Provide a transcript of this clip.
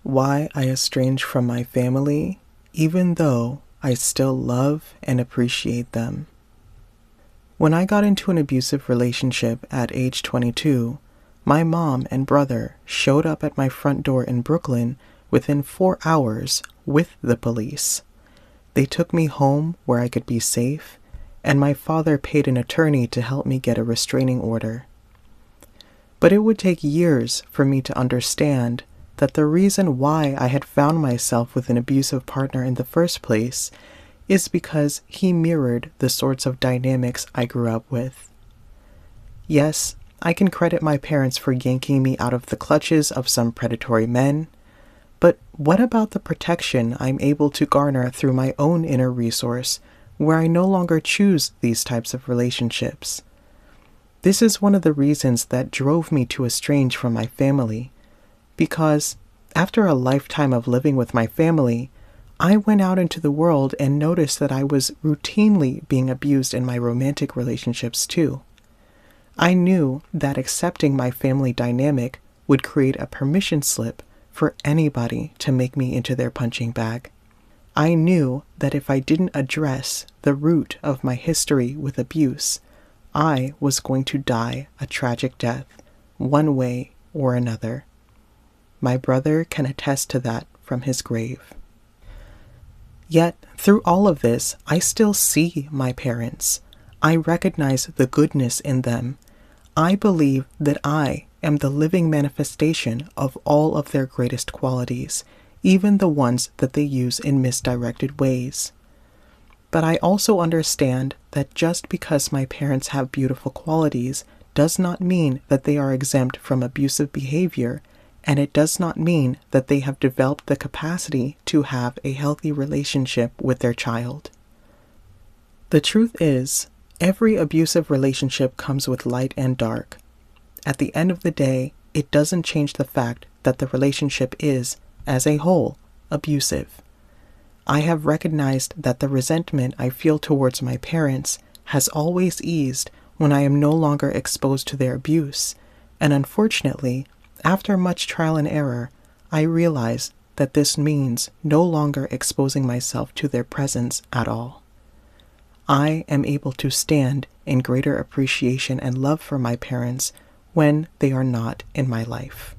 Why I estranged from my family, even though I still love and appreciate them. When I got into an abusive relationship at age 22, my mom and brother showed up at my front door in Brooklyn within 4 hours with the police. They took me home where I could be safe, and my father paid an attorney to help me get a restraining order. But it would take years for me to understand that the reason why I had found myself with an abusive partner in the first place is because he mirrored the sorts of dynamics I grew up with. Yes, I can credit my parents for yanking me out of the clutches of some predatory men, but what about the protection I'm able to garner through my own inner resource, where I no longer choose these types of relationships? This is one of the reasons that drove me to estrange from my family, because after a lifetime of living with my family, I went out into the world and noticed that I was routinely being abused in my romantic relationships too. I knew that accepting my family dynamic would create a permission slip for anybody to make me into their punching bag. I knew that if I didn't address the root of my history with abuse, I was going to die a tragic death, one way or another. My brother can attest to that from his grave. Yet, through all of this, I still see my parents. I recognize the goodness in them. I believe that I am the living manifestation of all of their greatest qualities, even the ones that they use in misdirected ways. But I also understand that just because my parents have beautiful qualities does not mean that they are exempt from abusive behavior, and it does not mean that they have developed the capacity to have a healthy relationship with their child. The truth is, every abusive relationship comes with light and dark. At the end of the day, it doesn't change the fact that the relationship is, as a whole, abusive. I have recognized that the resentment I feel towards my parents has always eased when I am no longer exposed to their abuse, and unfortunately, after much trial and error, I realize that this means no longer exposing myself to their presence at all. I am able to stand in greater appreciation and love for my parents when they are not in my life.